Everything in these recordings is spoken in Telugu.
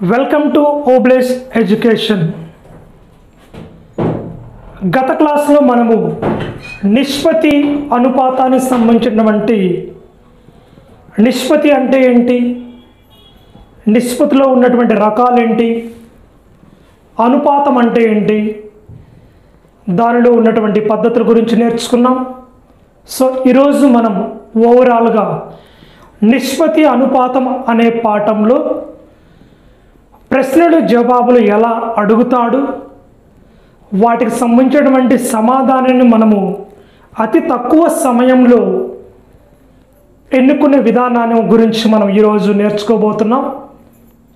Welcome to Obulesh education. గత క్లాస్లో మనము నిష్పత్తి అనుపాతానికి సంబంధించినటువంటి నిష్పత్తి అంటే ఏంటి, నిష్పత్తిలో ఉన్నటువంటి రకాలేంటి, అనుపాతం అంటే ఏంటి, దానిలో ఉన్నటువంటి పద్ధతుల గురించి నేర్చుకున్నాం. సో ఈరోజు మనం ఓవరాల్గా నిష్పత్తి అనుపాతం అనే పాఠంలో ప్రశ్నలు జవాబులు ఎలా అడుగుతాడు, వాటికి సంబంధించినటువంటి సమాధానాన్ని మనము అతి తక్కువ సమయంలో ఎన్నుకునే విధానాన్ని గురించి మనం ఈరోజు నేర్చుకోబోతున్నాం.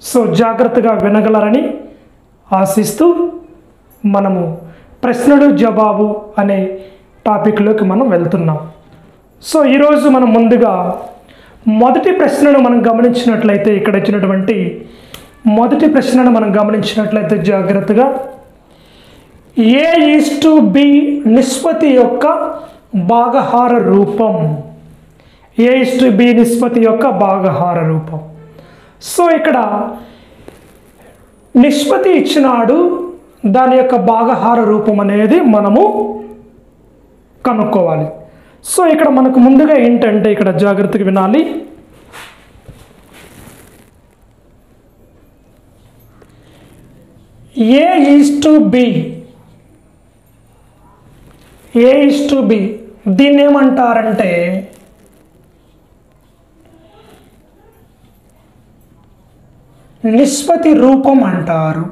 సో జాగ్రత్తగా వినగలరని ఆశిస్తూ మనము ప్రశ్నలు జవాబు అనే టాపిక్లోకి మనం వెళ్తున్నాం. సో ఈరోజు మనం ముందుగా మొదటి ప్రశ్నను మనం గమనించినట్లయితే, ఇక్కడ ఇచ్చినటువంటి మొదటి ప్రశ్నను మనం గమనించినట్లయితే జాగ్రత్తగా, A:B నిష్పత్తి యొక్క భాగహార రూపం. A:B నిష్పత్తి యొక్క భాగహార రూపం. సో ఇక్కడ నిష్పత్తి ఇచ్చినాడు, దాని యొక్క భాగహార రూపం అనేది మనము కనుక్కోవాలి. సో ఇక్కడ మనకు ముందుగా ఏంటంటే, ఇక్కడ జాగ్రత్తగా వినాలి, A:B దీన్ని ఏమంటారంటే నిష్పత్తి రూపం అంటారు.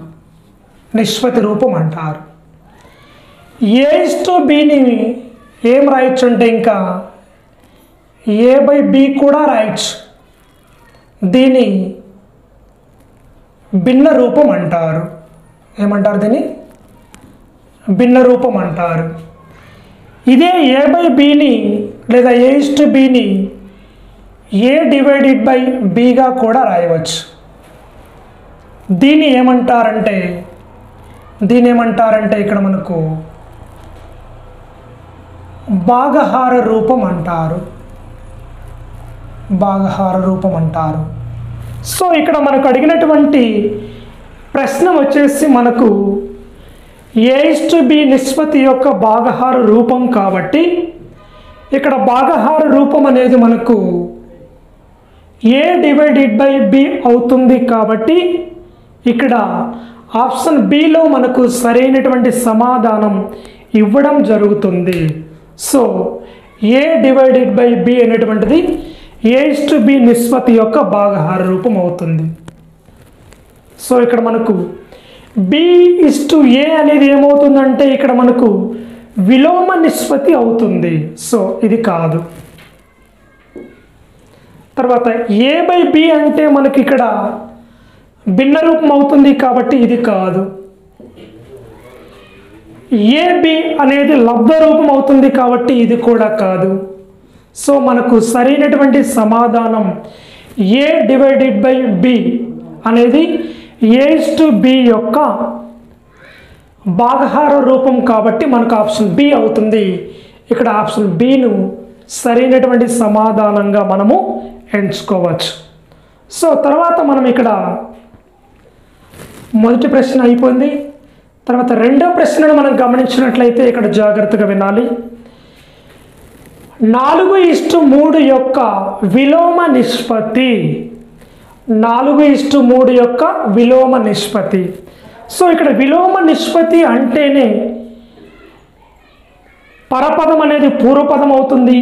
నిష్పత్తి రూపం అంటారు. A:Bని ఏం రాయొచ్చు అంటే, ఇంకా A/B కూడా రాయొచ్చు. దీని భిన్న రూపం అంటారు. ఏమంటారు? దీన్ని భిన్న రూపం అంటారు. ఇదే A/Bని లేదా A:Bని A/Bగా కూడా రాయవచ్చు. దీన్ని ఏమంటారంటే ఇక్కడ మనకు భాగహార రూపం అంటారు. భాగహార రూపం అంటారు. సో ఇక్కడ మనకు అడిగినటువంటి ప్రశ్న వచ్చేసి, మనకు A:B నిష్పత్తి యొక్క భాగహార రూపం కాబట్టి ఇక్కడ భాగహార రూపం అనేది మనకు A/B అవుతుంది. కాబట్టి ఇక్కడ ఆప్షన్ బిలో మనకు సరైనటువంటి సమాధానం ఇవ్వడం జరుగుతుంది. సో A/B అనేటువంటిది A:B నిష్పత్తి యొక్క భాగహార రూపం అవుతుంది. సో ఇక్కడ మనకు B:A అనేది ఏమవుతుందంటే, ఇక్కడ మనకు విలోమ నిష్పత్తి అవుతుంది. సో ఇది కాదు. తర్వాత A/B అంటే మనకి ఇక్కడ భిన్న రూపం అవుతుంది కాబట్టి ఇది కాదు. AB అనేది లబ్ధ రూపం అవుతుంది కాబట్టి ఇది కూడా కాదు. సో మనకు సరైనటువంటి సమాధానం A/B అనేది A:B యొక్క భాగహార రూపం కాబట్టి మనకు ఆప్షన్ బి అవుతుంది. ఇక్కడ ఆప్షన్ బిను సరైనటువంటి సమాధానంగా మనము ఎంచుకోవచ్చు. సో తర్వాత మనం ఇక్కడ మొదటి ప్రశ్న అయిపోయింది. తర్వాత రెండో ప్రశ్నను మనం గమనించినట్లయితే ఇక్కడ జాగ్రత్తగా వినాలి. 4:3 యొక్క విలోమ నిష్పత్తి. 4:3 యొక్క విలోమ నిష్పత్తి. సో ఇక్కడ విలోమ నిష్పత్తి అంటేనే పరపదం అనేది పూర్వపదం అవుతుంది,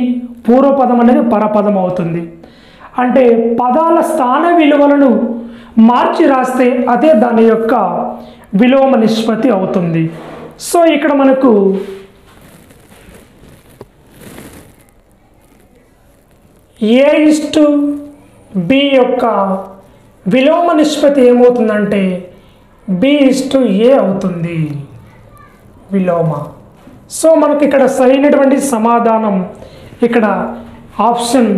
పూర్వపదం అనేది పరపదం అవుతుంది. అంటే పదాల స్థాన విలువలను మార్చి రాస్తే అదే దాని యొక్క విలోమ నిష్పత్తి అవుతుంది. సో ఇక్కడ మనకు A:B యొక్క విలోమ నిష్పత్తి ఏమవుతుందంటే B:A అవుతుంది, విలోమ. సో మనకి ఇక్కడ సరైనటువంటి సమాధానం ఇక్కడ ఆప్షన్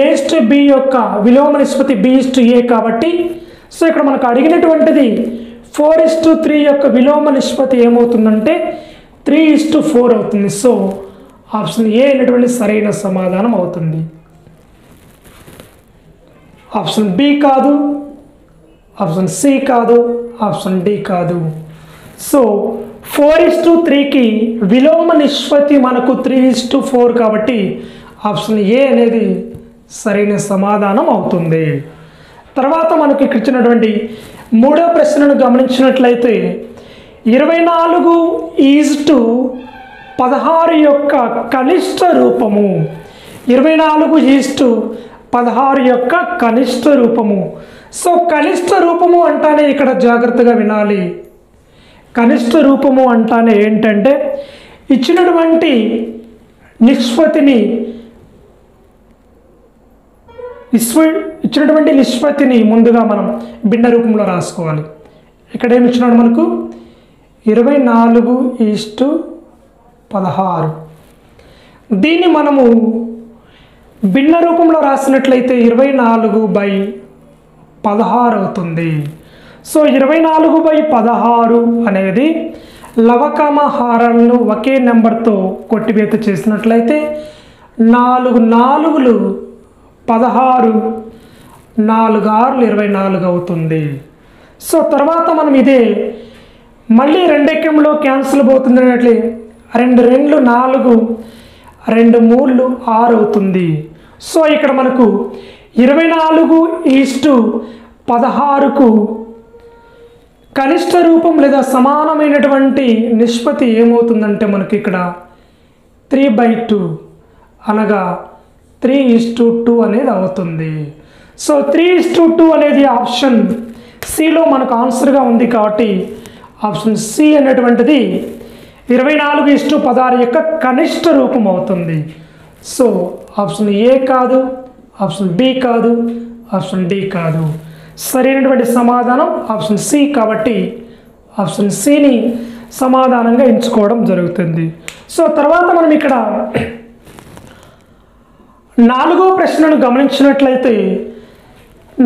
A:B యొక్క విలోమ నిష్పత్తి B:A కాబట్టి, సో ఇక్కడ మనకు అడిగినటువంటిది 4:3 యొక్క విలోమ నిష్పత్తి ఏమవుతుందంటే 3:4 అవుతుంది. సో ఆప్షన్ ఏ అనేటువంటి సరైన సమాధానం అవుతుంది. ఆప్షన్ బి కాదు, ఆప్షన్ సి కాదు, ఆప్షన్ డి కాదు. సో 4:3కి విలోమ నిష్పత్తి మనకు 3:4 కాబట్టి ఆప్షన్ ఏ అనేది సరైన సమాధానం అవుతుంది. తర్వాత మనకు ఇక్కడ ఇచ్చినటువంటి మూడో ప్రశ్నను గమనించినట్లయితే 24:16 యొక్క కనిష్ట రూపము. 24:16 యొక్క కనిష్ట రూపము. సో కనిష్ట రూపము అంటానే ఇక్కడ జాగ్రత్తగా వినాలి. కనిష్ట రూపము అంటానే ఏంటంటే ఇచ్చినటువంటి నిష్పత్తిని ముందుగా మనం భిన్న రూపంలో రాసుకోవాలి. ఇక్కడ ఏమి ఇచ్చినాడు మనకు 24:16. దీన్ని మనము భిన్న రూపంలో రాసినట్లయితే 24/16 అవుతుంది. సో 24/16 అనేది లవకమ హారాలను ఒకే నెంబర్తో కొట్టివేత చేసినట్లయితే 4 4లు 16, 4 6లు 24 అవుతుంది. సో తర్వాత మనం ఇదే మళ్ళీ రెండెక్కంలో క్యాన్సిల్ అవుతుంది అన్నట్లే 2 2లు 4, 2 3లు 6 అవుతుంది. సో ఇక్కడ మనకు 24:16కు కనిష్ట రూపం లేదా సమానమైనటువంటి నిష్పత్తి ఏమవుతుందంటే మనకి ఇక్కడ 3/2 అనగా 3:2 అనేది అవుతుంది. సో 3:2 అనేది ఆప్షన్ సిలో మనకు ఆన్సర్గా ఉంది కాబట్టి ఆప్షన్ సి అనేటువంటిది 24:16 యొక్క కనిష్ట రూపం అవుతుంది. సో ఆప్షన్ ఏ కాదు, ఆప్షన్ బి కాదు, ఆప్షన్ డి కాదు. సరైనటువంటి సమాధానం ఆప్షన్ సి కాబట్టి ఆప్షన్ సిని సమాధానంగా ఎంచుకోవడం జరుగుతుంది. సో తర్వాత మనం ఇక్కడ 4వ ప్రశ్నను గమనించినట్లయితే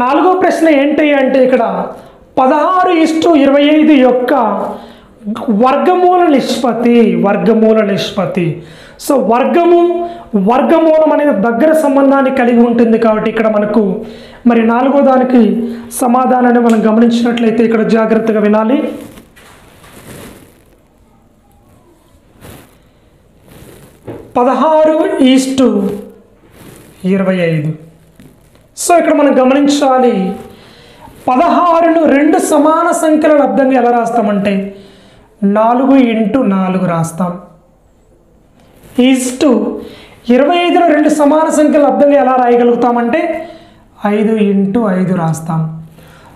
4వ ప్రశ్న ఏంటి అంటే ఇక్కడ 16:25 యొక్క వర్గమూల నిష్పత్తి. సో వర్గమూలం అనేది దగ్గర సంబంధాన్ని కలిగి ఉంటుంది కాబట్టి ఇక్కడ మనకు మరి 4వ దానికి సమాధానాన్ని మనం గమనించినట్లయితే ఇక్కడ జాగ్రత్తగా వినాలి. 16:25. సో ఇక్కడ మనం గమనించాలి 16ను 2 సమాన సంఖ్యల లబ్ధంగా ఎలా రాస్తామంటే 4x4 రాస్తాం. 25ను 2 సమాన సంఖ్యల లబ్ధంగా ఎలా రాయగలుగుతామంటే 5x5 రాస్తాం.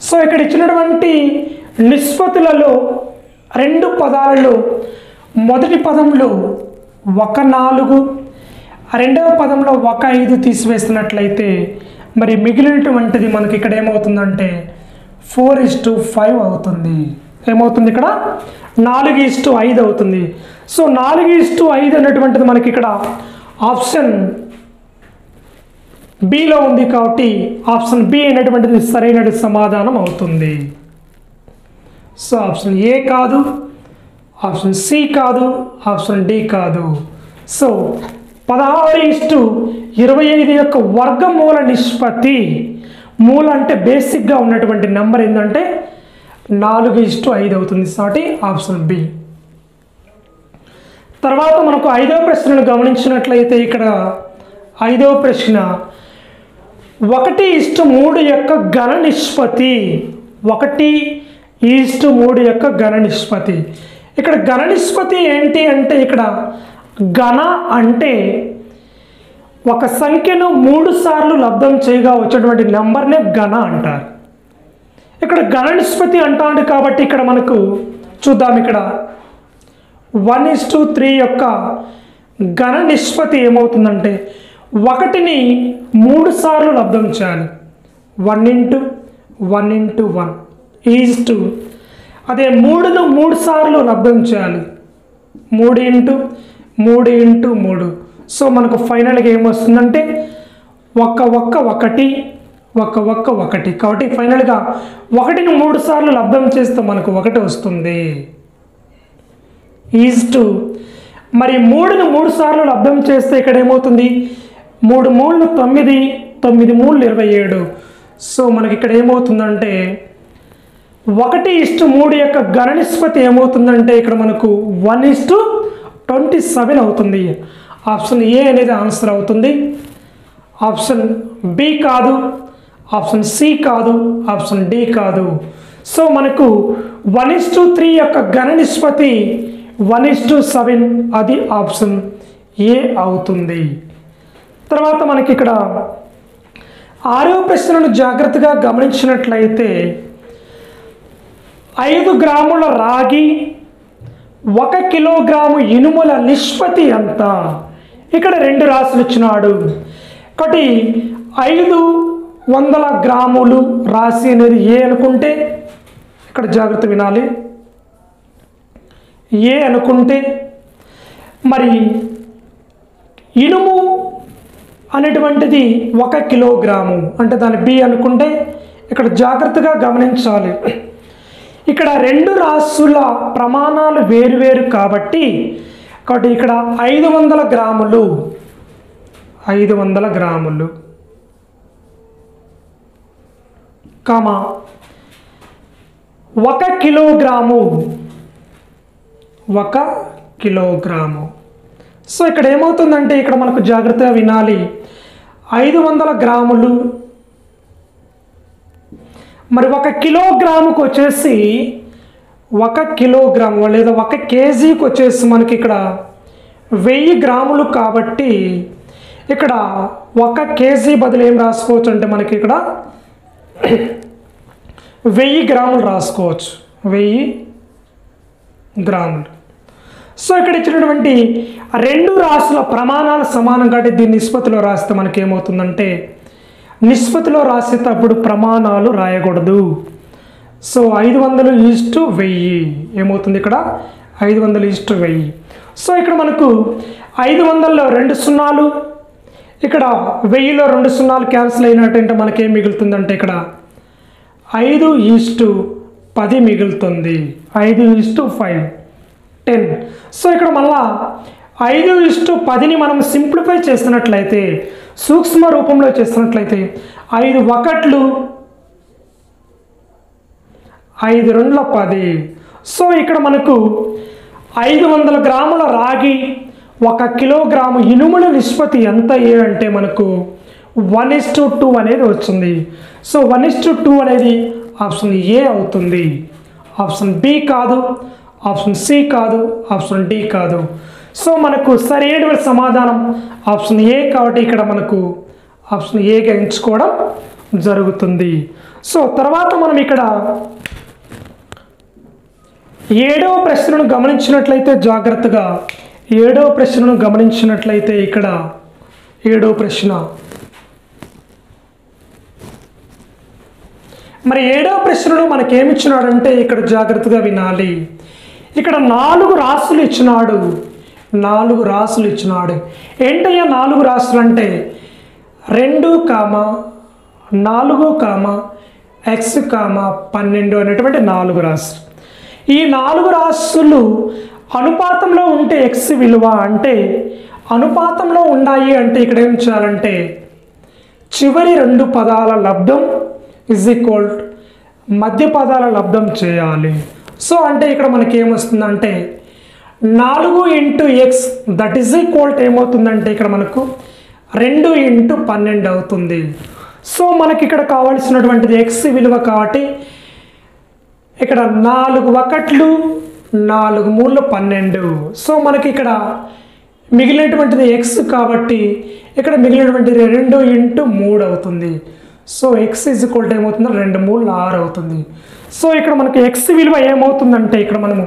సో ఇక్కడ ఇచ్చినటువంటి నిష్పత్తులలో 2 పదాలలో మొదటి పదంలో 1 4, రెండవ పదంలో 1 5 తీసివేసినట్లయితే మరి మిగిలినటువంటిది మనకి ఇక్కడ ఏమవుతుందంటే 4:5 అవుతుంది. ఏమవుతుంది ఇక్కడ 4:5 అవుతుంది. సో 4:5 అనేటువంటిది మనకి ఇక్కడ ఆప్షన్ బిలో ఉంది కాబట్టి ఆప్షన్ బి అనేటువంటిది సరైన సమాధానం అవుతుంది. సో ఆప్షన్ ఏ కాదు, ఆప్షన్ సి కాదు, ఆప్షన్ డి కాదు. సో 16:25 యొక్క వర్గమూల నిష్పత్తి, మూల అంటే బేసిక్గా ఉన్నటువంటి నెంబర్ ఏంటంటే 4:5 అవుతుంది. కాబట్టి ఆప్షన్ బి. తర్వాత మనకు 5వ ప్రశ్నను గమనించినట్లయితే ఇక్కడ 5వ ప్రశ్న 1:3 యొక్క ఘన నిష్పత్తి. 1:3 యొక్క ఘన నిష్పత్తి. ఇక్కడ ఘన నిష్పత్తి ఏంటి అంటే ఇక్కడ ఘన అంటే ఒక సంఖ్యను 3 సార్లు లబ్ధం చేయగా వచ్చేటువంటి నెంబర్నే ఘన అంటారు. ఇక్కడ ఘన నిష్పత్తి అంటాడు కాబట్టి ఇక్కడ మనకు చూద్దాం. ఇక్కడ 1:3 యొక్క ఘన నిష్పత్తి ఏమవుతుందంటే 1ని 3 సార్లు లబ్ధం చేయాలి. 1:1:1 ఈజ్ అదే 3ను 3 సార్లు లబ్ధం చేయాలి. 3:3:3. సో మనకు ఫైనల్గా ఏమొస్తుందంటే 1 కాబట్టి ఫైనల్గా 1ని 3 సార్లు లబ్ధం చేస్తే మనకు 1 వస్తుంది. ఈజ్ మరి 3ను 3 సార్లు లబ్ధం చేస్తే ఇక్కడ ఏమవుతుంది 3 3 9, 9 3 27. సో మనకి ఇక్కడ ఏమవుతుందంటే 1:3 యొక్క ఘన నిష్పత్తి ఏమవుతుందంటే ఇక్కడ మనకు 1:27 అవుతుంది. ఆప్షన్ ఏ అనేది ఆన్సర్ అవుతుంది. ఆప్షన్ బి కాదు, ఆప్షన్ సి కాదు, ఆప్షన్ డి కాదు. సో మనకు 1:3 యొక్క ఘన నిష్పత్తి 1:7, అది ఆప్షన్ ఏ అవుతుంది. తర్వాత మనకి ఇక్కడ 6వ ప్రశ్నను జాగ్రత్తగా గమనించినట్లయితే 5 గ్రాముల రాగి 1 కిలోగ్రాము ఇనుముల నిష్పత్తి ఎంత? ఇక్కడ 2 రాశులు ఇచ్చినాడు. ఒకటి 500 గ్రాములు రాశి అనేది ఏ అనుకుంటే, ఇక్కడ జాగ్రత్త వినాలి, ఏ అనుకుంటే, మరి ఇనుము అనేటువంటిది 1 కిలోగ్రాము అంటే దాని బి అనుకుంటే, ఇక్కడ జాగ్రత్తగా గమనించాలి. ఇక్కడ 2 రాశుల ప్రమాణాలు వేరువేరు కాబట్టి ఇక్కడ 500 గ్రాములు 500 గ్రాములు కామా 1 కిలోగ్రాము 1 కిలోగ్రాము. సో ఇక్కడ ఏమవుతుందంటే ఇక్కడ మనకు జాగ్రత్తగా వినాలి, 500 గ్రాములు మరి 1 కిలోగ్రాముకు వచ్చేసి 1 కిలోగ్రాము లేదా 1 కేజీకి వచ్చేసి మనకి ఇక్కడ 1000 గ్రాములు కాబట్టి ఇక్కడ 1 కేజీ బదులు ఏం రాసుకోవచ్చు అంటే మనకి ఇక్కడ 1000 గ్రాములు రాసుకోవచ్చు, 1000 గ్రాములు. సో ఇక్కడ ఇచ్చినటువంటి 2 రాశుల ప్రమాణాలు సమానం కాబట్టి దీన్ని నిష్పత్తిలో రాస్తే మనకి ఏమవుతుందంటే, నిష్పత్తిలో రాసేటప్పుడు ప్రమాణాలు రాయకూడదు. సో 500:1000 ఏమవుతుంది ఇక్కడ 500:1000. సో ఇక్కడ మనకు 500లో 2 సున్నాలు, ఇక్కడ 1000లో 2 సున్నాలు క్యాన్సిల్ అయినట్టంటే మనకేం మిగులుతుందంటే ఇక్కడ 5:10 మిగులుతుంది. 5:5 10. సో ఇక్కడ మళ్ళా 5:10ని మనం సింప్లిఫై చేసినట్లయితే, సూక్ష్మ రూపంలో చేసినట్లయితే 5 1లు 5 2ల 10. సో ఇక్కడ మనకు 500 గ్రాముల రాగి 1 కిలోగ్రాము ఇనుముల నిష్పత్తి ఎంత అంటే మనకు 1:2 అనేది వచ్చింది. సో 1:2 అనేది ఆప్షన్ ఏ అవుతుంది. ఆప్షన్ బి కాదు, ఆప్షన్ సి కాదు, ఆప్షన్ డి కాదు. సో మనకు సరైన సమాధానం ఆప్షన్ ఏ కాబట్టి ఇక్కడ మనకు ఆప్షన్ ఏగా ఎంచుకోవడం జరుగుతుంది. సో తర్వాత మనం ఇక్కడ 7వ ప్రశ్నను గమనించినట్లయితే జాగ్రత్తగా 7వ ప్రశ్నను గమనించినట్లయితే ఇక్కడ 7వ ప్రశ్న, మరి 7వ ప్రశ్నలో మనకేమిచ్చినాడంటే ఇక్కడ జాగ్రత్తగా వినాలి. ఇక్కడ 4 రాశులు ఇచ్చినాడు, 4 రాశులు ఇచ్చినాడు. ఏంటయ్యా 4 రాశులు అంటే 2, 4, x, 12 అనేటువంటి 4 రాశులు. ఈ 4 రాశులు అనుపాతంలో ఉంటే x విలువ అంటే అనుపాతంలో ఉన్నాయి అంటే ఇక్కడ ఏం చేయాలంటే చివరి 2 పదాల లబ్ధం = మధ్య పదాల లబ్ధం చేయాలి. సో అంటే ఇక్కడ మనకి ఏమొస్తుందంటే 4 × x దట్ ఈజ్ ఈక్వల్ ఏమవుతుందంటే ఇక్కడ మనకు 2 × 12 అవుతుంది. సో మనకి ఇక్కడ కావాల్సినటువంటిది x విలువ కాబట్టి ఇక్కడ 4 1లు 4 3లు 12. సో మనకి ఇక్కడ మిగిలినటువంటిది x కాబట్టి ఇక్కడ మిగిలినటువంటిది 2 × 3 అవుతుంది. సో x = ఏమవుతుంది 2 3 6 అవుతుంది. సో ఇక్కడ మనకి x విలువ ఏమవుతుందంటే ఇక్కడ మనము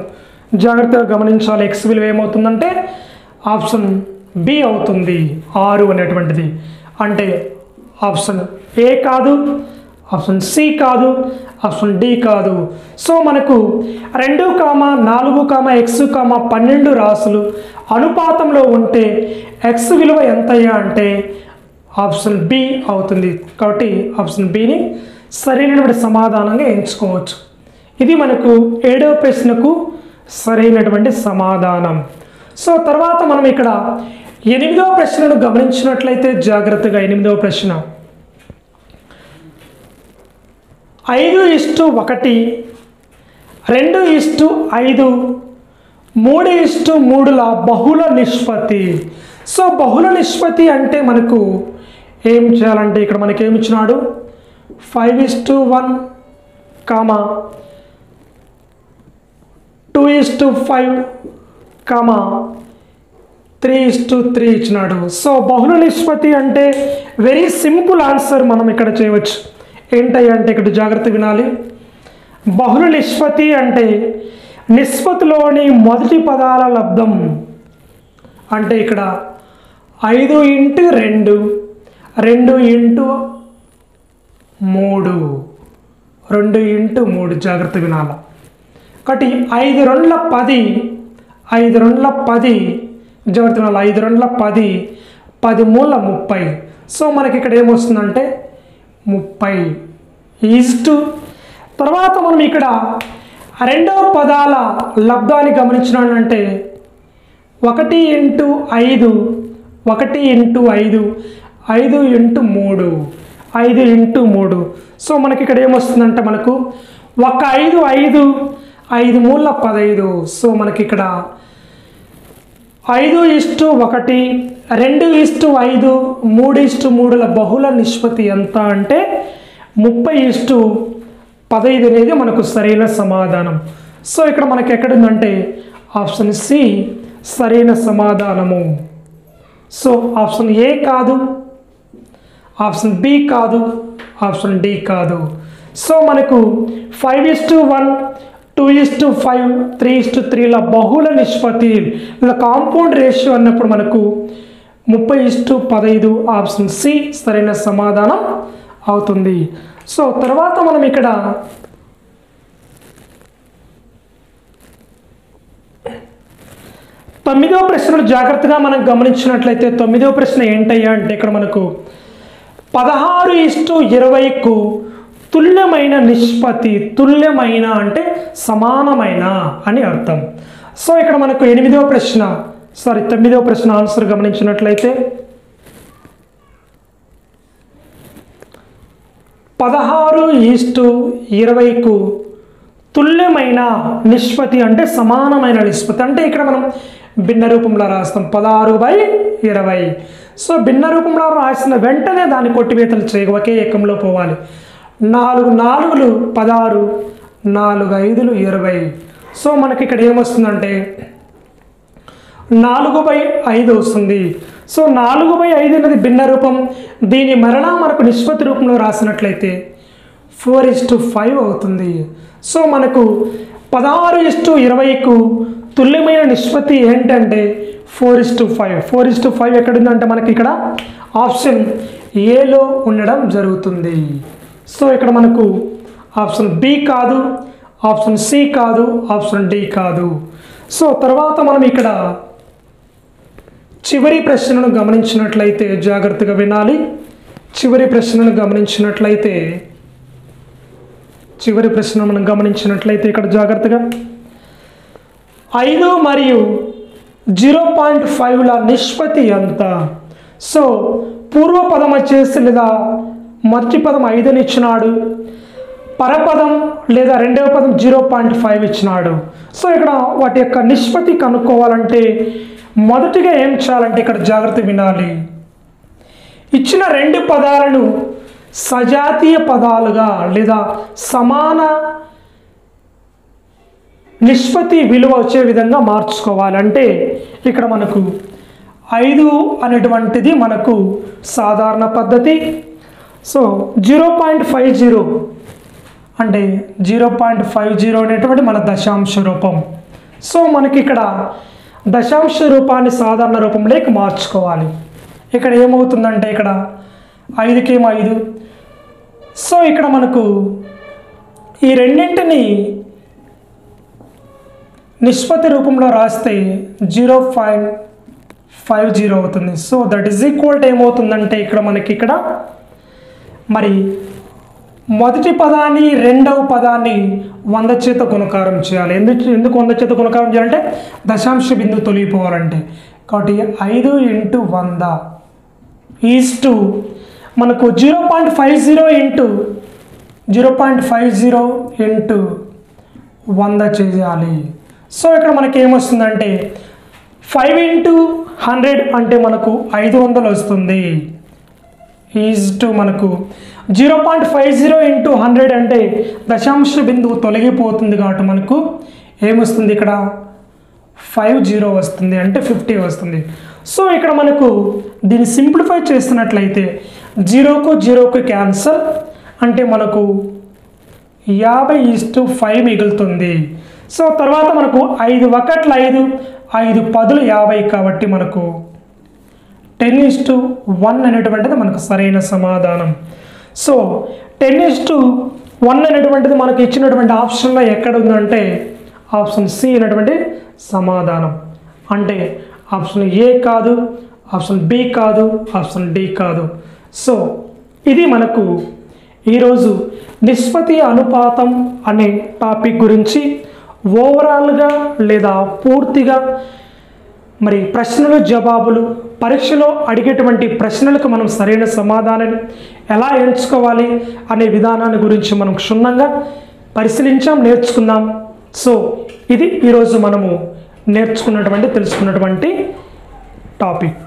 జాగ్రత్తగా గమనించాలి. x విలువ ఏమవుతుందంటే ఆప్షన్ బి అవుతుంది, 6 అనేటువంటిది. అంటే ఆప్షన్ ఏ కాదు, ఆప్షన్ సి కాదు, ఆప్షన్ డి కాదు. సో మనకు 2, 4, x, 12 రాశులు అనుపాతంలో ఉంటే x విలువ ఎంతయ్యా అంటే ఆప్షన్ బి అవుతుంది. కాబట్టి ఆప్షన్ బిని సరైనటువంటి సమాధానంగా ఎంచుకోవచ్చు. ఇది మనకు 7వ ప్రశ్నకు సరైనటువంటి సమాధానం. సో తర్వాత మనం ఇక్కడ 8వ ప్రశ్నను గమనించినట్లయితే జాగ్రత్తగా 8వ ప్రశ్న 5:1 2:5 3:3ల బహుళ నిష్పత్తి. సో బహుళ నిష్పత్తి అంటే మనకు ఏం చేయాలంటే ఇక్కడ మనకి ఏమి ఇచ్చినాడు 5:1 2:5 3:3 ఇచ్చినాడు. సో బహుళ నిష్పత్తి అంటే వెరీ సింపుల్ ఆన్సర్ మనం ఇక్కడ చేయవచ్చు. ఏంటంటే ఇక్కడ జాగ్రత్త వినాలి. బహుళ నిష్పత్తి అంటే నిష్పత్తిలోని మొదటి పదాల లబ్ధం. అంటే ఇక్కడ 5x2 2x3 2x3 జాగ్రత్త వినాలి. ఒకటి 5×2 10 5×2 జాగ్రత్త వినాలి. 5×2 10 30. సో మనకి ఇక్కడ ఏమొస్తుందంటే 30 తర్వాత మనం ఇక్కడ రెండవ పదాల లబ్ధాన్ని గమనించినానంటే 1x5 5x3 సో మనకి ఇక్కడ ఏమొస్తుందంటే మనకు 5 5×3 సో మనకి ఇక్కడ 5:1 2:5 3:3ల బహుళ నిష్పత్తి ఎంత అంటే 30:15 అనేది మనకు సరైన సమాధానం. సో ఇక్కడ మనకి ఎక్కడుందంటే ఆప్షన్ సి సరైన సమాధానము. సో ఆప్షన్ ఏ కాదు, ఆప్షన్ బి కాదు, ఆప్షన్ డి కాదు. సో మనకు 5:1 2:5 3:3ల బహుళ నిష్పత్తి లేదా కాంపౌండ్ రేషియో అన్నప్పుడు మనకు 30:15 ఆప్షన్ సి సరైన సమాధానం అవుతుంది. సో తర్వాత మనం ఇక్కడ తొమ్మిదవ ప్రశ్నను జాగ్రత్తగా మనం గమనించినట్లయితే 9వ ప్రశ్న ఏంటయ్యా అంటే ఇక్కడ మనకు 16:20కు తుల్యమైన నిష్పత్తి. తుల్యమైన అంటే సమానమైన అని అర్థం. సో ఇక్కడ మనకు 9వ ప్రశ్న ఆన్సర్ గమనించినట్లయితే 16:20కు తుల్యమైన నిష్పత్తి అంటే సమానమైన నిష్పత్తి. అంటే ఇక్కడ మనం భిన్న రూపంలో రాస్తాం 16/20. సో భిన్న రూపంలో రాసిన వెంటనే దాన్ని కొట్టివేతలు చేయ ఒకే ఏకంలో పోవాలి. 4 4లు 16 4 5లు 20. సో మనకి ఇక్కడ ఏమొస్తుందంటే 4/5 వస్తుంది. సో 4/5 అనేది భిన్న రూపం. దీని మరలా మనకు నిష్పత్తి రూపంలో రాసినట్లయితే 4:5 అవుతుంది. సో మనకు 16:20కు తుల్యమైన నిష్పత్తి ఏంటంటే 4:5. 4:5 ఎక్కడుందంటే మనకి ఇక్కడ ఆప్షన్ ఏలో ఉండడం జరుగుతుంది. సో ఇక్కడ మనకు ఆప్షన్ బి కాదు, ఆప్షన్ సి కాదు, ఆప్షన్ డి కాదు. సో తర్వాత మనం ఇక్కడ చివరి ప్రశ్నను గమనించినట్లయితే జాగ్రత్తగా వినాలి. చివరి ప్రశ్నను గమనించినట్లయితే మనం గమనించినట్లయితే ఇక్కడ జాగ్రత్తగా 5 మరియు 0.5ల నిష్పత్తి ఎంత? సో పూర్వపదం వచ్చేసి లేదా మొదటి పదం 5 ఇచ్చినాడు, పరపదం లేదా రెండవ పదం 0.5 ఇచ్చినాడు. సో ఇక్కడ వాటి యొక్క నిష్పత్తి కనుక్కోవాలంటే మొదటిగా ఏం చేయాలంటే ఇక్కడ జాగ్రత్త వినాలి. ఇచ్చిన రెండు పదాలను సజాతీయ పదాలుగా లేదా సమాన నిష్పత్తి విలువ వచ్చే విధంగా మార్చుకోవాలి. అంటే ఇక్కడ మనకు 5 అనేటువంటిది మనకు సాధారణ పద్ధతి. సో 0.50 అంటే 0.50 అనేటువంటి మన దశాంశ రూపం. సో మనకి ఇక్కడ దశాంశ రూపాన్ని సాధారణ రూపంలోకి మార్చుకోవాలి. ఇక్కడ ఏమవుతుందంటే ఇక్కడ 5కేమో 5. సో ఇక్కడ మనకు ఈ రెండింటిని నిష్పత్తి రూపంలో రాస్తే 0.50 అవుతుంది. So that is equal to ఏమవుతుందంటే ఇక్కడ మనకి ఇక్కడ మరి మొదటి పదాన్ని రెండవ పదాన్ని 100 చేత గుణకారం చేయాలి. ఎందుకు 100 చేత గుణకారం చేయాలంటే దశాంశ బిందువు తొలగిపోవాలంటే. కాబట్టి 5 × 100 ఈజ్ మనకు 0.50 × 0.50 × 100 చేయాలి. సో ఇక్కడ మనకి ఏమొస్తుందంటే 5 × 100 అంటే మనకు 500 వస్తుంది. ఈజ్ టు మనకు 0.50 × 100 అంటే దశాంశ బిందువు తొలగిపోతుంది కాబట్టి మనకు ఏమొస్తుంది ఇక్కడ 50 వస్తుంది, అంటే 50 వస్తుంది. సో ఇక్కడ మనకు దీన్ని సింప్లిఫై చేస్తున్నట్లయితే 0కు 0కు క్యాన్సల్, అంటే మనకు 50:5 మిగులుతుంది. సో తర్వాత మనకు 5 1 5, 5 10 50 కాబట్టి మనకు 10:1 అనేటువంటిది మనకు సరైన సమాధానం. సో 10:1 అనేటువంటిది మనకు ఇచ్చినటువంటి ఆప్షన్లో ఎక్కడ ఉందంటే ఆప్షన్ సి అనేటువంటి సమాధానం. అంటే ఆప్షన్ ఏ కాదు, ఆప్షన్ బి కాదు, ఆప్షన్ డి కాదు. సో ఇది మనకు ఈరోజు నిష్పత్తి అనుపాతం అనే టాపిక్ గురించి ఓవరాల్గా లేదా పూర్తిగా మరి ప్రశ్నలు జవాబులు పరీక్షలో అడిగేటువంటి ప్రశ్నలకు మనం సరైన సమాధానాన్ని ఎలా ఎంచుకోవాలి అనే విధానాన్ని గురించి మనం క్షుణ్ణంగా పరిశీలించాం, నేర్చుకుందాం. సో ఇది ఈరోజు మనము తెలుసుకున్నటువంటి టాపిక్.